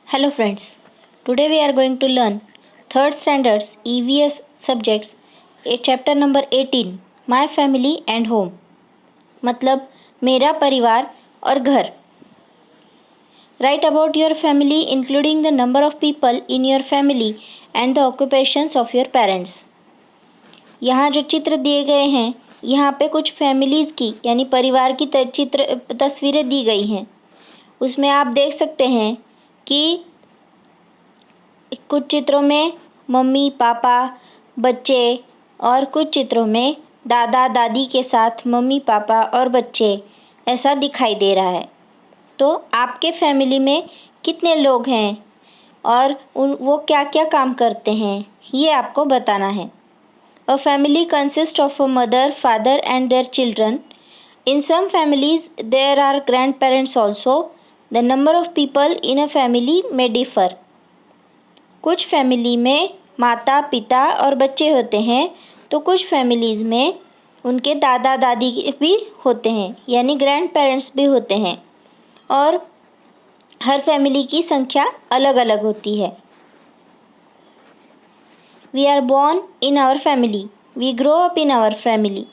Hello friends, today we are going to learn 3rd standards EVS subjects chapter number 18 My Family and Home मतलब मेरा परिवार और घर. Write about your family including the number of people in your family and the occupations of your parents. यहाँ जो चित्र दिए गए हैं यहाँ पे कुछ फैमिलीज़ की यानी परिवार की तस्वीरें दी गई हैं. उसमें आप देख सकते हैं कि कुछ चित्रों में मम्मी पापा बच्चे और कुछ चित्रों में दादा दादी के साथ मम्मी पापा और बच्चे ऐसा दिखाई दे रहा है. तो आपके फैमिली में कितने लोग हैं और वो क्या क्या काम करते हैं ये आपको बताना है. A family consist of a mother father and their children. In some families there are grandparents also. The number of people in a family में डिफर. कुछ फैमिली में माता पिता और बच्चे होते हैं तो कुछ फैमिलीज़ में उनके दादा दादी भी होते हैं यानी ग्रैंड पेरेंट्स भी होते हैं और हर फैमिली की संख्या अलग अलग होती है. We are born in our family. We grow up in our family.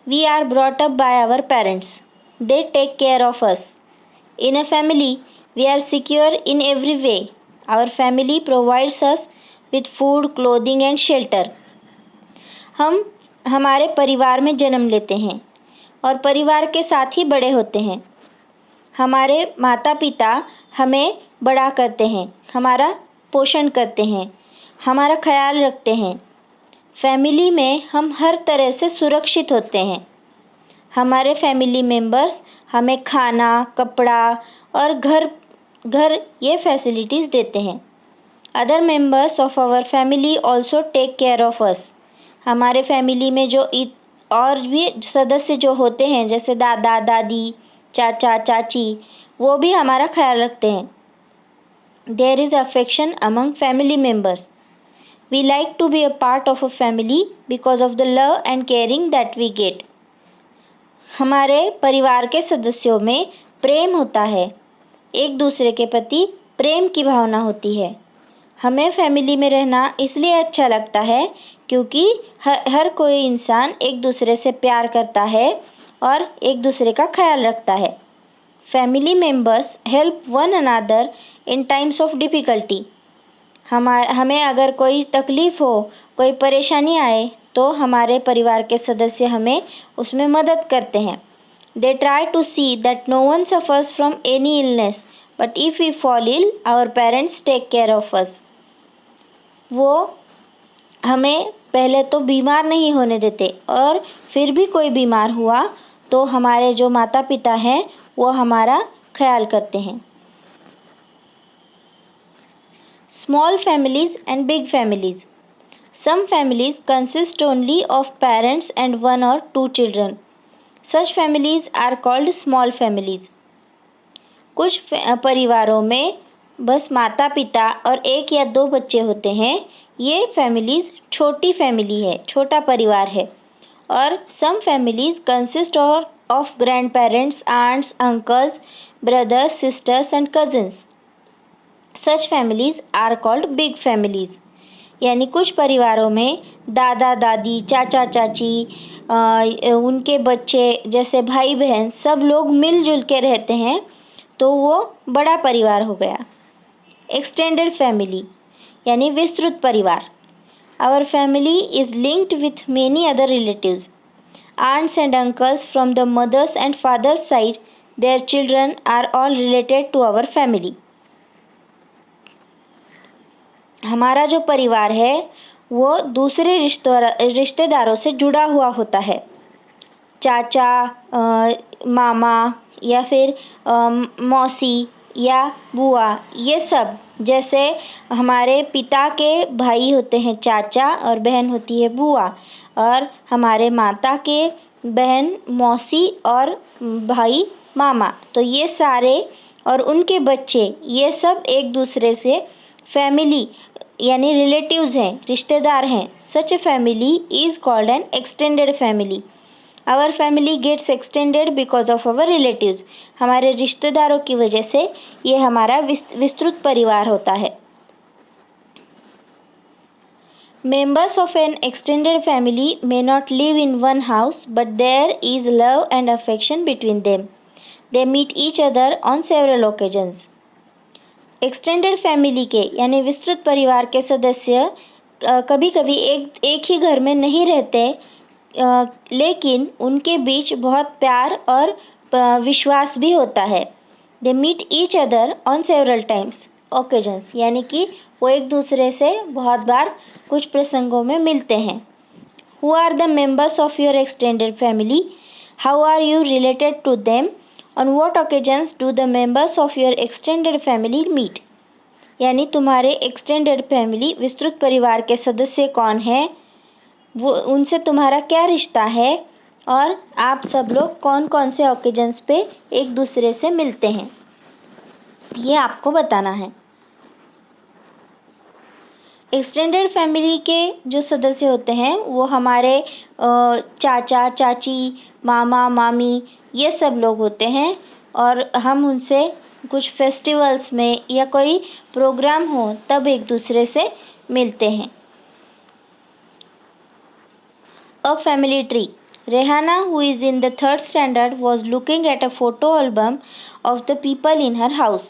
We are brought up by our parents. They take care of us. In a family, we are secure in every way. Our family provides us with food, clothing and shelter. हम हमारे परिवार में जन्म लेते हैं और परिवार के साथ ही बड़े होते हैं. हमारे माता पिता हमें बड़ा करते हैं, हमारा पोषण करते हैं, हमारा ख्याल रखते हैं. फैमिली में हम हर तरह से सुरक्षित होते हैं. हमारे फैमिली मेम्बर्स हमें खाना कपड़ा और घर ये फैसिलिटीज़ देते हैं. Other members of our family also take care of us. हमारे फैमिली में जो और भी सदस्य जो होते हैं जैसे दादा दादी चाचा चाची वो भी हमारा ख्याल रखते हैं. There is affection among family members. We like to be a part of a family because of the love and caring that we get. हमारे परिवार के सदस्यों में प्रेम होता है, एक दूसरे के प्रति प्रेम की भावना होती है. हमें फैमिली में रहना इसलिए अच्छा लगता है क्योंकि हर कोई इंसान एक दूसरे से प्यार करता है और एक दूसरे का ख्याल रखता है. Family members help one another in times of difficulty. हमें अगर कोई तकलीफ़ हो कोई परेशानी आए तो हमारे परिवार के सदस्य हमें उसमें मदद करते हैं. They try to see that no one suffers from any illness but if we fall ill our parents take care of us. वो हमें पहले तो बीमार नहीं होने देते और फिर भी कोई बीमार हुआ तो हमारे जो माता पिता हैं वो हमारा ख्याल करते हैं. Small families and big families. Some families consist only of parents and one or two children. Such families are called small families. कुछ परिवारों में बस माता पिता और एक या दो बच्चे होते हैं. ये फैमिलीज़ छोटी फैमिली है, छोटा परिवार है. और some families consist of grandparents, aunts, uncles, brothers, sisters and cousins. Such families are called big families. यानी कुछ परिवारों में दादा दादी चाचा चाची उनके बच्चे जैसे भाई बहन सब लोग मिलजुल के रहते हैं तो वो बड़ा परिवार हो गया. एक्सटेंडेड फैमिली यानी विस्तृत परिवार. Our family is linked with many other relatives. Aunts and uncles from the mother's and father's side their children are all related to our family. हमारा जो परिवार है वो दूसरे रिश्तेदारों से जुड़ा हुआ होता है. चाचा मामा या फिर मौसी या बुआ ये सब जैसे हमारे पिता के भाई होते हैं चाचा और बहन होती है बुआ और हमारे माता के बहन मौसी और भाई मामा. तो ये सारे और उनके बच्चे ये सब एक दूसरे से फैमिली यानी रिलेटिव्स हैं, रिश्तेदार हैं. Such a family is called an extended family. Our family gets extended because of our relatives. हमारे रिश्तेदारों की वजह से ये हमारा विस्तृत परिवार होता है। Members of an extended family may not live in one house, but there is love and affection between them. They meet each other on several occasions. Extended family के यानी विस्तृत परिवार के सदस्य कभी कभी एक ही घर में नहीं रहते, लेकिन उनके बीच बहुत प्यार और विश्वास भी होता है। They meet each other on several times occasions, यानी कि वो एक दूसरे से बहुत बार कुछ प्रसंगों में मिलते हैं। Who are the members of your extended family? How are you related to them? On what occasions do the members of your extended family meet? यानी तुम्हारे एक्सटेंडेड फैमिली विस्तृत परिवार के सदस्य कौन हैं, वो उनसे तुम्हारा क्या रिश्ता है, और आप सब लोग कौन कौन से ओकेजन्स पे एक दूसरे से मिलते हैं, ये आपको बताना है। एक्सटेंडेड फैमिली के जो सदस्य होते हैं वो हमारे चाचा चाची, मामा मामी, ये सब लोग होते हैं, और हम उनसे कुछ फेस्टिवल्स में या कोई प्रोग्राम हो तब एक दूसरे से मिलते हैं। A family tree. Rehana, who is in the 3rd standard, was looking at a photo album of the people in her house.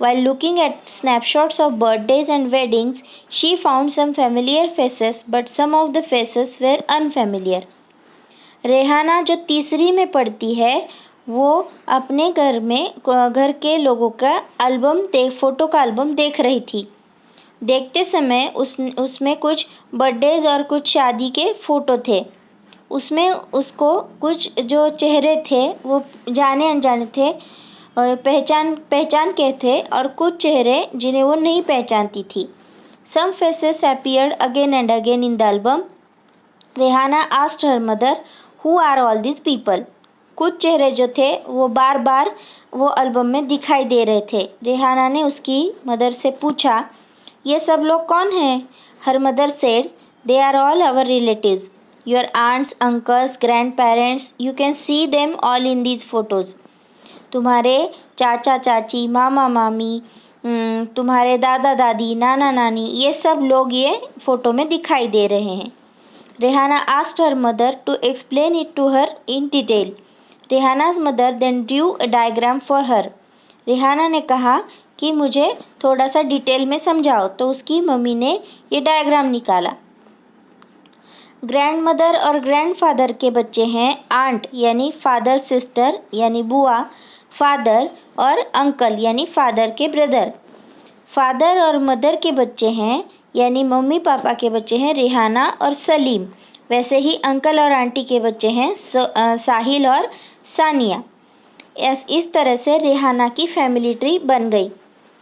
While looking at snapshots of birthdays and weddings, she found some familiar faces, but some of the faces were unfamiliar. Rehana जो तीसरी में पढ़ती है वो अपने घर के लोगों का फ़ोटो का एल्बम देख रही थी। देखते समय उसमें कुछ बर्थडेज और कुछ शादी के फ़ोटो थे। उसमें उसको कुछ जो चेहरे थे वो जाने अनजाने थे और पहचान के थे, और कुछ चेहरे जिन्हें वो नहीं पहचानती थी। Some faces appeared again and again in the album. Rehana asked her mother, "Who are all these people?" कुछ चेहरे जो थे वो बार बार वो एल्बम में दिखाई दे रहे थे। रेहाना ने उसकी मदर से पूछा, ये सब लोग कौन हैं? Her mother said, "They are all our relatives. Your aunts, uncles, grandparents. You can see them all in these photos." तुम्हारे चाचा चाची, मामा मामी, तुम्हारे दादा दादी, नाना नानी, ये सब लोग ये फ़ोटो में दिखाई दे रहे हैं। Rehana asked her mother to explain it to her in detail. रेहाना's mother then drew a diagram for her. Rehana ने कहा कि मुझे थोड़ा सा डिटेल में समझाओ, तो उसकी मम्मी ने ये डायग्राम निकाला। ग्रैंड मदर और ग्रैंडफादर के बच्चे हैं आंट यानी फादर सिस्टर यानी बुआ, फादर और अंकल यानी फादर के ब्रदर। फादर और मदर के बच्चे हैं यानी मम्मी पापा के बच्चे हैं रेहाना और सलीम। वैसे ही अंकल और आंटी के बच्चे हैं साहिल और सानिया। इस तरह से रेहाना की फैमिली ट्री बन गई।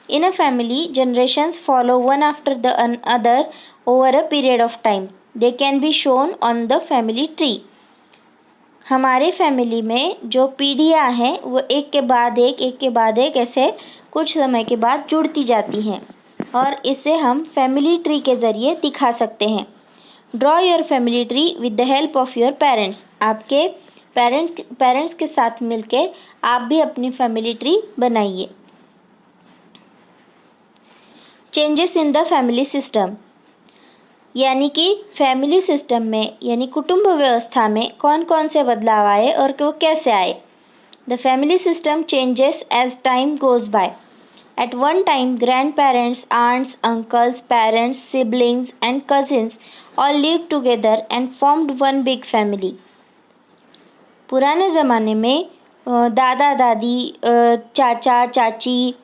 In a family generations follow one after the other over a period of time. They can be shown on the family tree. हमारे फैमिली में जो पीढ़ियाँ हैं वो एक के बाद एक ऐसे कुछ समय के बाद जुड़ती जाती हैं, और इसे हम फैमिली ट्री के ज़रिए दिखा सकते हैं। Draw your family tree with the help of your parents. आपके पेरेंट्स के साथ मिलके आप भी अपनी फैमिली ट्री बनाइए। Changes in the family system, यानी कि फैमिली सिस्टम में यानी कुटुंब व्यवस्था में कौन कौन से बदलाव आए और वो कैसे आए। The family system changes as time goes by. At one time grandparents, aunts, uncles, parents, siblings and cousins all lived together and formed one big family. पुराने ज़माने में दादा दादी, चाचा चाची,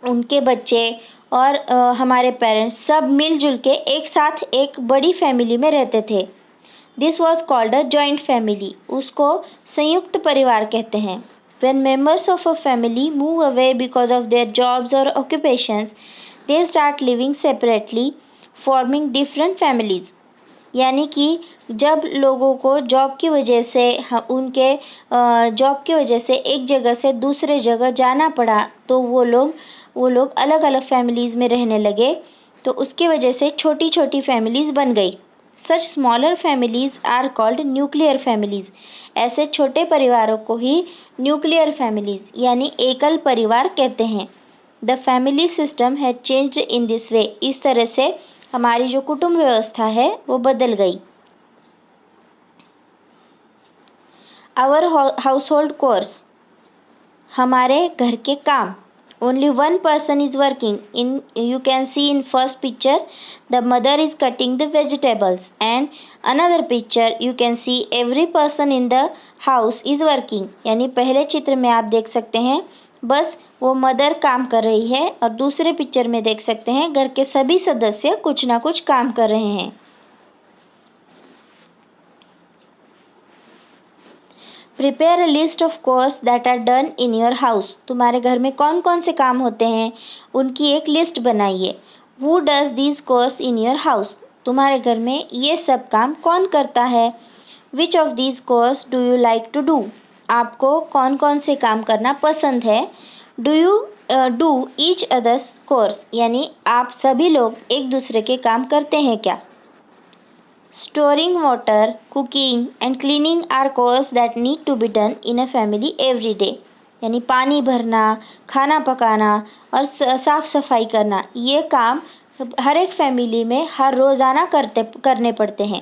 उनके बच्चे और हमारे पेरेंट्स सब मिलजुल के एक साथ एक बड़ी फैमिली में रहते थे। This was called a joint family. उसको संयुक्त परिवार कहते हैं। When members of a family move away because of their jobs और occupations, they start living separately, forming different families. यानी कि जब लोगों को जॉब की वजह से उनके जॉब की वजह से एक जगह से दूसरे जगह जाना पड़ा, तो वो लोग अलग अलग फैमिलीज़ में रहने लगे, तो उसकी वजह से छोटी छोटी फैमिलीज़ बन गई। Such smaller families are called nuclear families. ऐसे छोटे परिवारों को ही न्यूक्लियर फैमिलीज यानी एकल परिवार कहते हैं. The family system had changed in this way. इस तरह से हमारी जो कुटुंब व्यवस्था है वो बदल गई. Our household chores. हमारे घर के काम. Only one person is working. You can see in first picture the mother is cutting the vegetables, and another picture you can see every person in the house is working. यानी पहले चित्र में आप देख सकते हैं बस वो मदर काम कर रही है और दूसरे पिक्चर में देख सकते हैं घर के सभी सदस्य कुछ ना कुछ काम कर रहे हैं. Prepare a list of chores that are done in your house. तुम्हारे घर में कौन कौन से काम होते हैं उनकी एक लिस्ट बनाइए. Who does these chores in your house. तुम्हारे घर में ये सब काम कौन करता है. Which of these chores do you like to do. आपको कौन कौन से काम करना पसंद है. Do you do each other's chores यानी आप सभी लोग एक दूसरे के काम करते हैं क्या. Storing water, cooking and cleaning are chores that need to be done in a family every day. यानी पानी भरना, खाना पकाना और साफ सफाई करना ये काम हर एक फैमिली में हर रोज़ाना करने पड़ते हैं.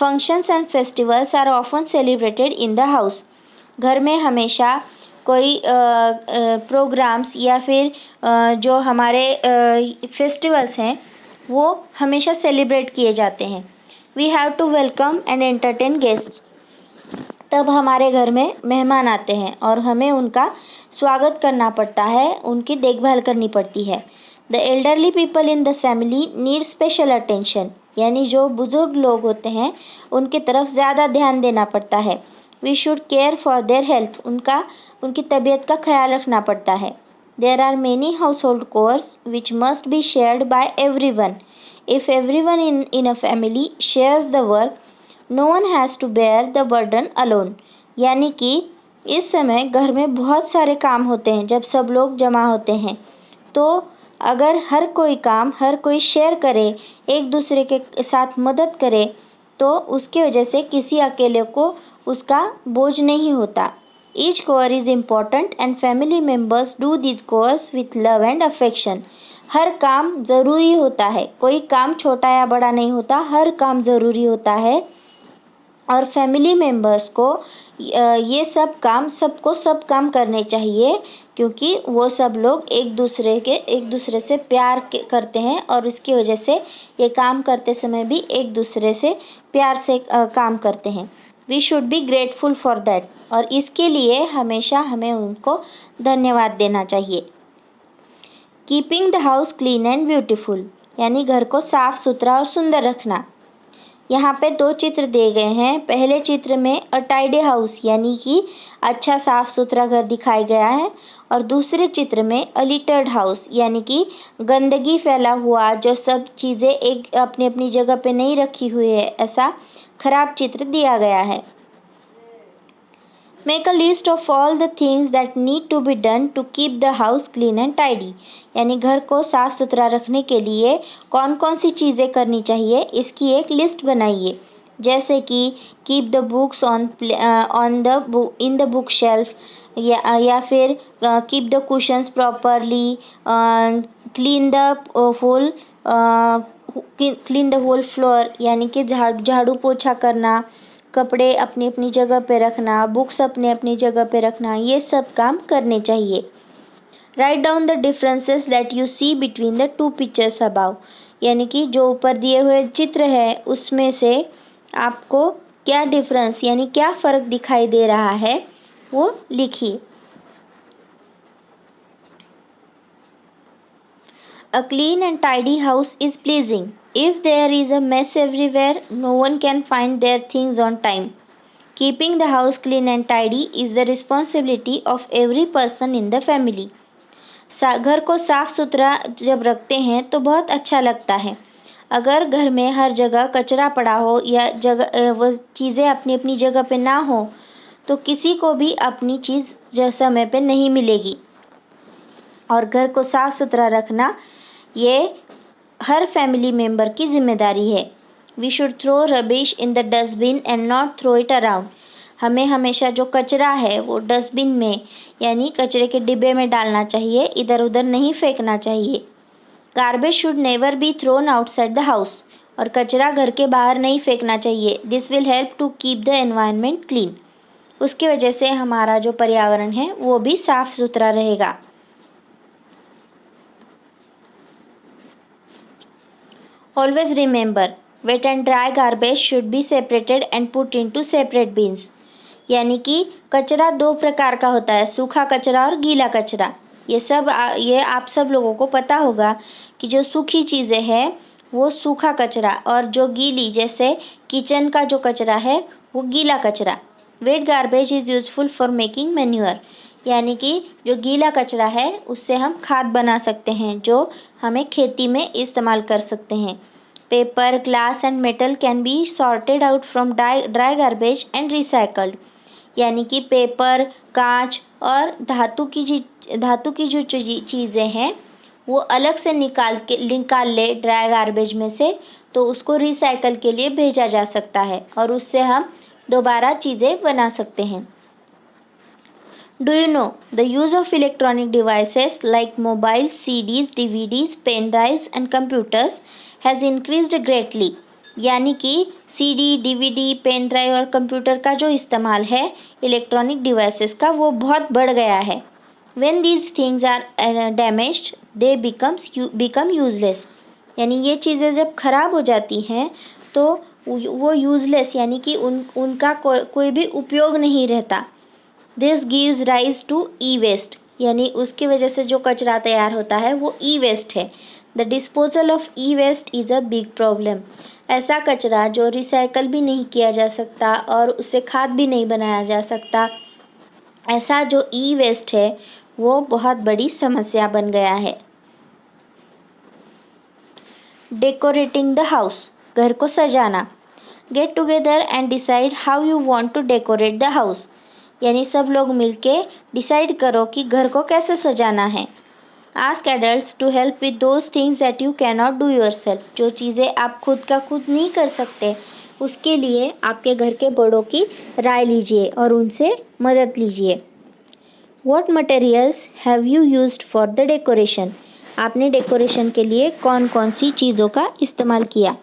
Functions and festivals are often celebrated in the house. घर में हमेशा कोई प्रोग्राम्स या फिर जो हमारे फेस्टिवल्स हैं वो हमेशा सेलिब्रेट किए जाते हैं. We have to welcome and entertain guests. तब हमारे घर में मेहमान आते हैं और हमें उनका स्वागत करना पड़ता है, उनकी देखभाल करनी पड़ती है. The elderly people in the family need special attention. यानी जो बुज़ुर्ग लोग होते हैं उनकी तरफ ज़्यादा ध्यान देना पड़ता है. We should care for their health. उनकी तबीयत का ख्याल रखना पड़ता है. There are many household chores which must be shared by everyone. If everyone in a family shares the work, no one has to bear the burden alone. यानी कि इस समय घर में बहुत सारे काम होते हैं. जब सब लोग जमा होते हैं तो अगर हर कोई शेयर करे, एक दूसरे के साथ मदद करे तो उसकी वजह से किसी अकेले को उसका बोझ नहीं होता. Each chore is important and family members do these chores with love and affection. हर काम ज़रूरी होता है. कोई काम छोटा या बड़ा नहीं होता, हर काम ज़रूरी होता है और फैमिली मेम्बर्स को ये सब काम करने चाहिए क्योंकि वो सब लोग एक दूसरे से प्यार करते हैं और इसकी वजह से ये काम करते समय भी एक दूसरे से प्यार से काम करते हैं. We should be grateful for that. और इसके लिए हमेशा हमें उनको धन्यवाद देना चाहिए. Keeping the house clean and beautiful यानी घर को साफ़ सुथरा और सुंदर रखना. यहाँ पे 2 चित्र दिए गए हैं. पहले चित्र में अ टाइडी हाउस यानी कि अच्छा साफ़ सुथरा घर दिखाया गया है और दूसरे चित्र में अ लिटर्ड हाउस यानी कि गंदगी फैला हुआ, जो सब चीज़ें एक अपनी अपनी जगह पे नहीं रखी हुई है, ऐसा खराब चित्र दिया गया है. Make a list of all the things that need to be done to keep the house clean and tidy. यानी घर को साफ़ सुथरा रखने के लिए कौन कौन सी चीज़ें करनी चाहिए इसकी एक लिस्ट बनाइए. जैसे कि keep the books in the bookshelf या फिर keep the cushions properly, clean the whole floor यानी कि झाड़ू पोछा करना, कपड़े अपनी अपनी जगह पे रखना, बुक्स अपनी अपनी जगह पे रखना, ये सब काम करने चाहिए. Write down the differences that you see between the 2 pictures above. यानी कि जो ऊपर दिए हुए चित्र है उसमें से आपको क्या डिफरेंस यानी क्या फ़र्क दिखाई दे रहा है वो लिखिए. A clean and tidy house is pleasing. If there is a mess everywhere, no one can find their things on time. Keeping the house clean and tidy is the responsibility of every person in the family. घर को साफ़ सुथरा जब रखते हैं तो बहुत अच्छा लगता है. अगर घर में हर जगह कचरा पड़ा हो या वो चीज़ें अपनी अपनी जगह पे ना हो तो किसी को भी अपनी चीज़ समय पे नहीं मिलेगी. और घर को साफ़ सुथरा रखना ये हर फैमिली मेम्बर की जिम्मेदारी है. We should throw rubbish in the dustbin and not throw it around. हमें हमेशा जो कचरा है वो डस्टबिन में यानी कचरे के डिब्बे में डालना चाहिए, इधर उधर नहीं फेंकना चाहिए। Garbage should never be thrown outside the house. और कचरा घर के बाहर नहीं फेंकना चाहिए। This will help to keep the environment clean. उसकी वजह से हमारा जो पर्यावरण है वो भी साफ सुथरा रहेगा। Always remember, wet and dry garbage should be separated and put into separate bins. यानी कि कचरा दो प्रकार का होता है, सूखा कचरा और गीला कचरा। ये आप सब लोगों को पता होगा कि जो सूखी चीज़ें हैं वो सूखा कचरा, और जो गीली जैसे किचन का जो कचरा है वो गीला कचरा। Wet garbage is useful for making manure. यानी कि जो गीला कचरा है उससे हम खाद बना सकते हैं, जो हमें खेती में इस्तेमाल कर सकते हैं। Paper, glass and metal can be sorted out from dry garbage and recycled. यानी कि पेपर, कांच और धातु की जो चीज़ें हैं वो अलग से निकाल ले ड्राई गार्बेज में से, तो उसको रिसाइकल के लिए भेजा जा सकता है और उससे हम दोबारा चीज़ें बना सकते हैं। Do you know the use of electronic devices like mobiles, CDs, DVDs, pen drives and computers has increased greatly। यानी कि CD, DVD, पेन ड्राइव और कंप्यूटर का जो इस्तेमाल है इलेक्ट्रॉनिक डिवाइसेस का वो बहुत बढ़ गया है। When these things are damaged, they become useless। यानी ये चीज़ें जब खराब हो जाती हैं तो वो यूज़लेस यानी कि उनका कोई भी उपयोग नहीं रहता। This gives rise to e waste. यानी उसकी वजह से जो कचरा तैयार होता है वो ई वेस्ट है। The disposal of e waste is a big problem. ऐसा कचरा जो रिसाइकल भी नहीं किया जा सकता और उससे खाद भी नहीं बनाया जा सकता, ऐसा जो ई वेस्ट है वो बहुत बड़ी समस्या बन गया है। डेकोरेटिंग द हाउस, घर को सजाना। Get together and decide how you want to decorate the house. यानी सब लोग मिलके डिसाइड करो कि घर को कैसे सजाना है। Ask adults to help with those things that you can not do yourself. जो चीज़ें आप खुद का खुद नहीं कर सकते उसके लिए आपके घर के बड़ों की राय लीजिए और उनसे मदद लीजिए। What materials have you used for the decoration? आपने डेकोरेशन के लिए कौन कौन सी चीज़ों का इस्तेमाल किया।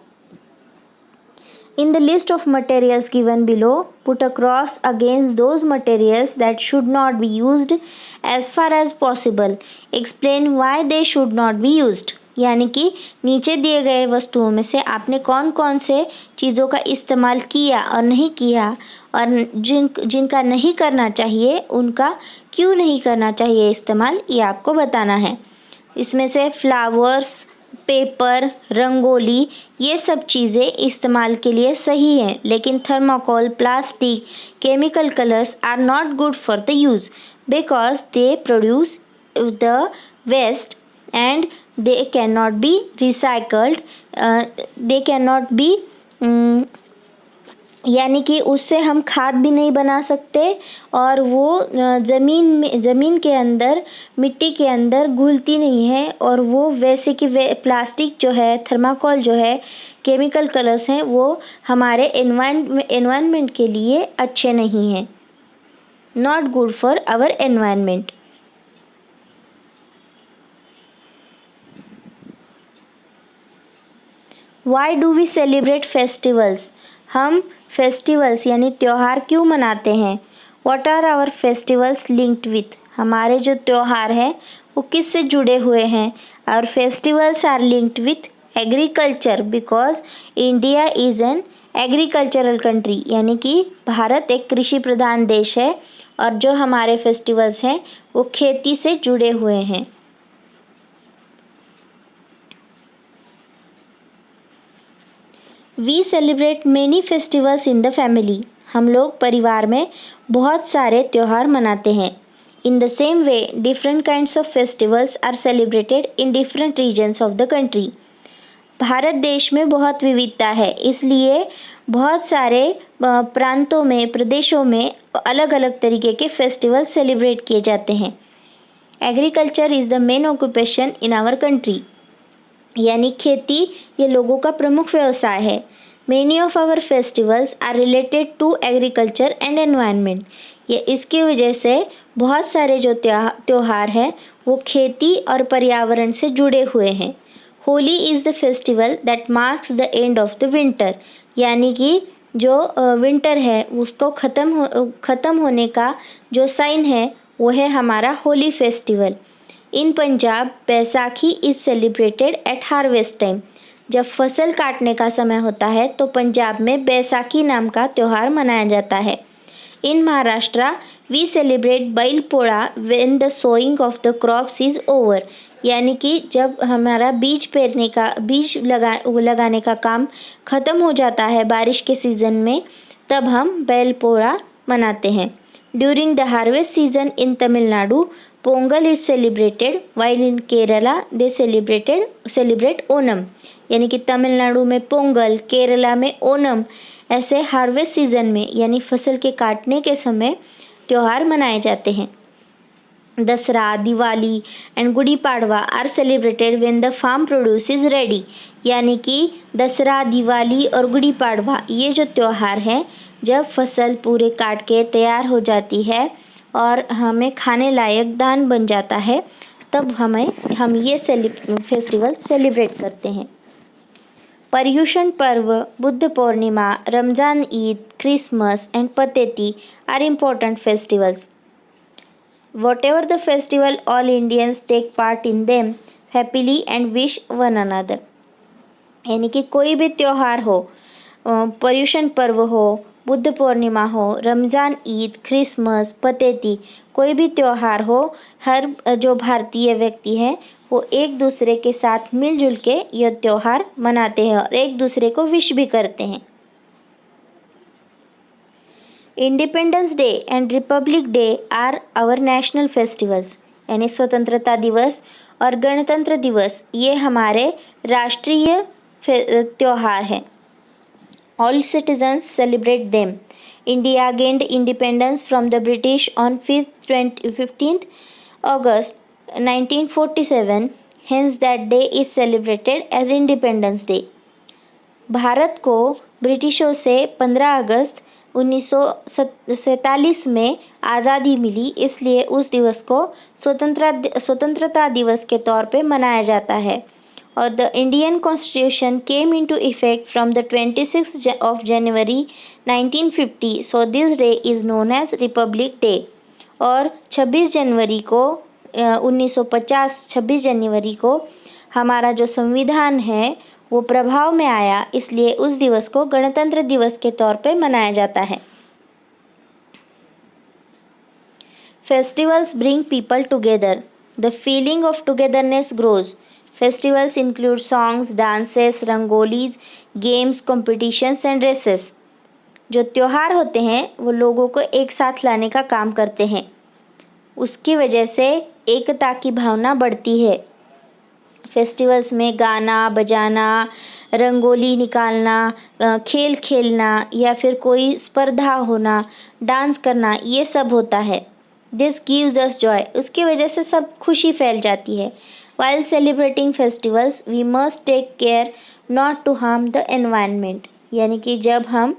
In the list of materials given below, put a cross against those materials that should not be used as far as possible. Explain why they should not be used. यानी कि नीचे दिए गए वस्तुओं में से आपने कौन कौन से चीज़ों का इस्तेमाल किया और नहीं किया, और जिनका नहीं करना चाहिए उनका क्यों नहीं करना चाहिए इस्तेमाल, ये आपको बताना है। इसमें से फ्लावर्स, पेपर, रंगोली, ये सब चीज़ें इस्तेमाल के लिए सही हैं, लेकिन thermocol, plastic, chemical colours are not good for the use because they produce the waste and they cannot be recycled। they cannot be यानी कि उससे हम खाद भी नहीं बना सकते और वो ज़मीन के अंदर, मिट्टी के अंदर घुलती नहीं है, और वो वैसे कि प्लास्टिक जो है, थर्माकोल जो है, केमिकल कलर्स हैं, वो हमारे एनवायरनमेंट के लिए अच्छे नहीं हैं। Not good for our environment. Why do we celebrate festivals? हम फेस्टिवल्स यानी त्यौहार क्यों मनाते हैं? What are our festivals linked with? हमारे जो त्यौहार हैं वो किससे जुड़े हुए हैं? Our festivals are linked with agriculture because India is an agricultural country. यानी कि भारत एक कृषि प्रधान देश है और जो हमारे फेस्टिवल्स हैं वो खेती से जुड़े हुए हैं। We celebrate many festivals in the family. हम लोग परिवार में बहुत सारे त्यौहार मनाते हैं। In the same way different kinds of festivals are celebrated in different regions of the country. Bharat देश में बहुत विविधता है, इसलिए बहुत सारे प्रांतों में, प्रदेशों में अलग अलग तरीके के फेस्टिवल सेलिब्रेट किए जाते हैं। Agriculture is the main occupation in our country. यानी खेती ये लोगों का प्रमुख व्यवसाय है। Many of our festivals are related to agriculture and environment. ये इसकी वजह से बहुत सारे जो त्योहार हैं वो खेती और पर्यावरण से जुड़े हुए हैं. Holi is the festival that marks the end of the winter. यानी कि जो विंटर है उसको ख़त्म होने का जो साइन है वो है हमारा Holi festival. In Punjab Baisakhi is celebrated at harvest time. जब फसल काटने का समय होता है तो पंजाब में बैसाखी नाम का त्यौहार मनाया जाता है. इन Maharashtra we celebrate Bail Pola when the sowing of the crops is over. यानी कि जब हमारा बीज लगाने का काम ख़त्म हो जाता है बारिश के सीज़न में, तब हम बैल पोड़ा मनाते हैं. During the harvest season in Tamil Nadu Pongal is celebrated while in Kerala they celebrate Onam. यानी कि तमिलनाडु में पोंगल, केरला में ओनम, ऐसे हार्वेस्ट सीजन में यानी फसल के काटने के समय त्यौहार मनाए जाते हैं. Dasara, Diwali and Gudi Padwa are celebrated when the farm produce is ready. यानी कि दसरा, दिवाली और गुड़ी पाड़वा ये जो त्यौहार हैं जब फसल पूरे काट के तैयार हो जाती है और हमें खाने लायक दान बन जाता है, तब हम ये फेस्टिवल सेलिब्रेट करते हैं. Paryushan Parva, Buddha Purnima, Ramzan Eid, Christmas and Pateti are important festivals. Whatever the festival, all Indians take part in them happily and wish one another. यानी कि कोई भी त्यौहार हो, पर्युषण पर्व हो, बुद्ध पूर्णिमा हो, रमज़ान ईद, क्रिसमस, पतेती, कोई भी त्यौहार हो, हर जो भारतीय व्यक्ति हैं वो एक दूसरे के साथ मिलजुल के यह त्यौहार मनाते हैं और एक दूसरे को विश भी करते हैं. Independence Day and Republic Day are our national festivals. यानी स्वतंत्रता दिवस और गणतंत्र दिवस ये हमारे राष्ट्रीय त्यौहार हैं. All citizens celebrate them. India gained independence from the British on 15th August 1947. Hence that day is celebrated as Independence Day. Bharat को ब्रिटिशों से 15 अगस्त 1947 में आज़ादी मिली, इसलिए उस दिवस को स्वतंत्रता दिवस के तौर पे मनाया जाता है. और the Indian constitution came into effect from the 26th of January 1950. So this day is known as Republic Day. और 26 जनवरी को 26 जनवरी को हमारा जो संविधान है वो प्रभाव में आया, इसलिए उस दिवस को गणतंत्र दिवस के तौर पे मनाया जाता है. Festivals bring people together. The feeling of togetherness grows. Festivals include songs, dances, rangolis, games, competitions and races. जो त्यौहार होते हैं वो लोगों को एक साथ लाने का काम करते हैं. उसकी वजह से एकता की भावना बढ़ती है. फेस्टिवल्स में गाना बजाना, रंगोली निकालना, खेल खेलना या फिर कोई स्पर्धा होना, डांस करना, ये सब होता है. This gives us joy. उसकी वजह से सब खुशी फैल जाती है. While celebrating festivals we must take care not to harm the environment. यानी कि जब हम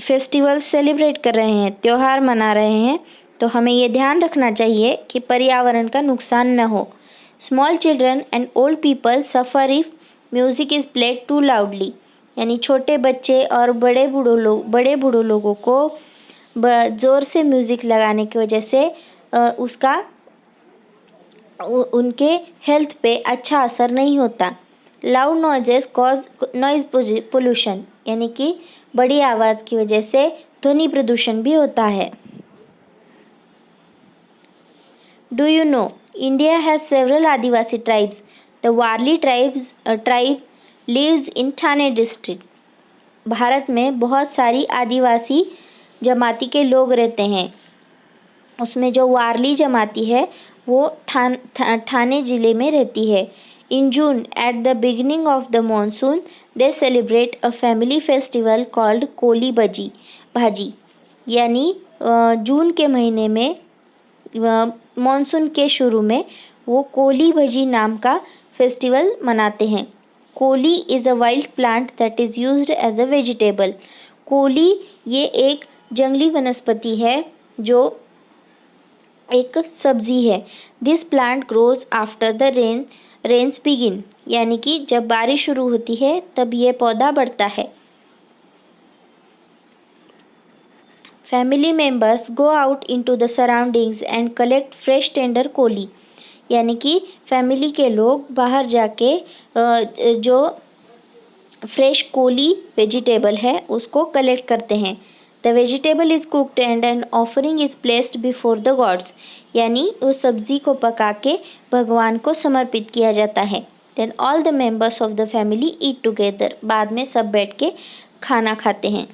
फेस्टिवल्स सेलिब्रेट कर रहे हैं, त्यौहार मना रहे हैं, तो हमें ये ध्यान रखना चाहिए कि पर्यावरण का नुकसान न हो. Small children and old people suffer if music is played too loudly. यानी छोटे बच्चे और बड़े बूढ़ों लोगों को ज़ोर से म्यूज़िक लगाने की वजह से उसका उनके हेल्थ पे अच्छा असर नहीं होता. Loud noises cause noise pollution. यानी कि बड़ी आवाज़ की वजह से ध्वनि प्रदूषण भी होता है. Do you know India has several Adivasi tribes. The Warli tribe lives in Thane district. Bharat में बहुत सारी आदिवासी जमाती के लोग रहते हैं. उसमें जो वारली जमाती है वो ठाणे ज़िले में रहती है. In June, at the beginning of the monsoon, they celebrate a family festival called Koli भाजी. यानी जून के महीने में मॉनसून के शुरू में वो कोली भजी नाम का फेस्टिवल मनाते हैं. Koli is a wild plant that is used as a vegetable. कोली ये एक जंगली वनस्पति है जो एक सब्जी है। This plant grows after the rains begin, यानी कि जब बारिश शुरू होती है तब ये पौधा बढ़ता है। Family members go out into the surroundings and collect fresh tender koli, यानी कि फैमिली के लोग बाहर जाके जो फ्रेश कोली वेजिटेबल है उसको कलेक्ट करते हैं। The vegetable is cooked and an offering is placed before the gods, यानी उस सब्जी को पका के भगवान को समर्पित किया जाता है। Then all the members of the family eat together, बाद में सब बैठ के खाना खाते हैं।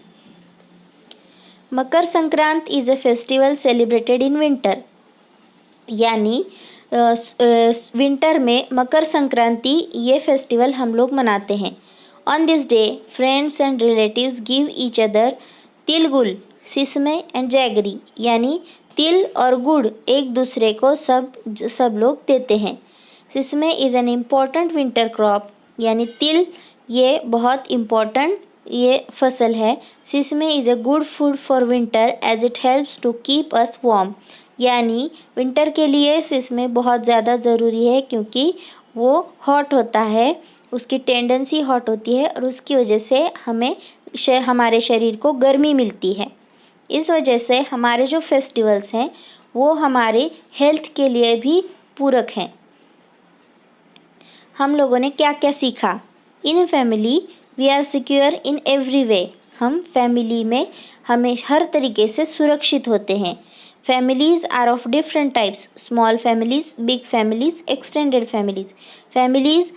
Makar Sankrant is a festival celebrated in winter, यानी विंटर में मकर संक्रांति ये फेस्टिवल हम लोग मनाते हैं। On this day friends and relatives give each other til gul, सिसमे and jaggery, यानी तिल और गुड़ एक दूसरे को सब लोग देते हैं। Sesame is an important winter crop, यानी तिल ये बहुत इम्पॉर्टेंट ये फसल है। Sesame is a good food for winter as it helps to keep us warm, यानी विंटर के लिए सिसमे बहुत ज़्यादा ज़रूरी है क्योंकि वो हॉट होता है, उसकी टेंडेंसी हॉट होती है और उसकी वजह से हमें हमारे शरीर को गर्मी मिलती है। इस वजह से हमारे जो फेस्टिवल्स हैं वो हमारे हेल्थ के लिए भी पूरक हैं। हम लोगों ने क्या क्या सीखा? In family we are secure in every way, हम फैमिली में हमें हर तरीके से सुरक्षित होते हैं। Families are of different types, small families, big families, extended families. Families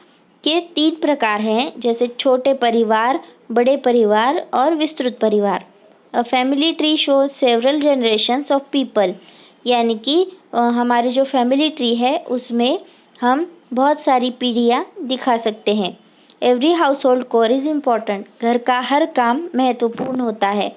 के 3 प्रकार हैं, जैसे छोटे परिवार, बड़े परिवार और विस्तृत परिवार। A family tree shows several generations of people, यानी कि हमारी जो फैमिली ट्री है उसमें हम बहुत सारी पीढ़ियाँ दिखा सकते हैं। Every household chore is important, घर का हर काम महत्वपूर्ण होता है।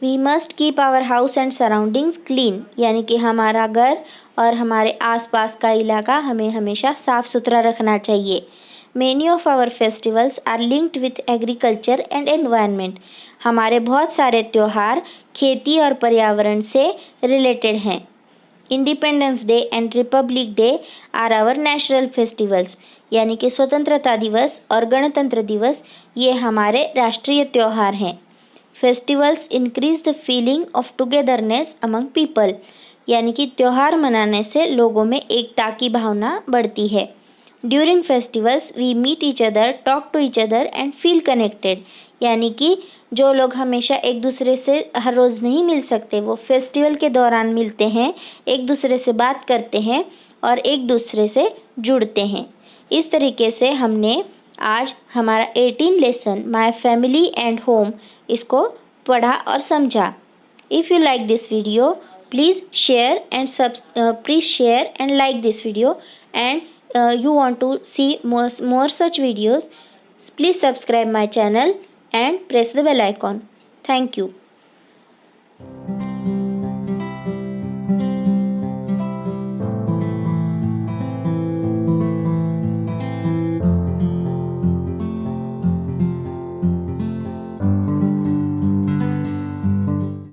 We must keep our house and surroundings clean, यानी कि हमारा घर और हमारे आसपास का इलाका हमें हमेशा साफ़ सुथरा रखना चाहिए। Many of our festivals are linked with agriculture and environment, हमारे बहुत सारे त्यौहार खेती और पर्यावरण से रिलेटेड हैं। Independence Day and Republic Day are our national festivals, यानी कि स्वतंत्रता दिवस और गणतंत्र दिवस ये हमारे राष्ट्रीय त्यौहार हैं। Festivals increase the feeling of togetherness among people, यानी कि त्यौहार मनाने से लोगों में एकता की भावना बढ़ती है। During festivals we meet each other, talk to each other and feel connected, यानी कि जो लोग हमेशा एक दूसरे से हर रोज़ नहीं मिल सकते वो फेस्टिवल के दौरान मिलते हैं, एक दूसरे से बात करते हैं और एक दूसरे से जुड़ते हैं। इस तरीके से हमने आज हमारा 18 lesson my family and home इसको पढ़ा और समझा। If you like this video please share and like this video and you want to see more such videos, please subscribe my channel and press the bell icon. Thank you.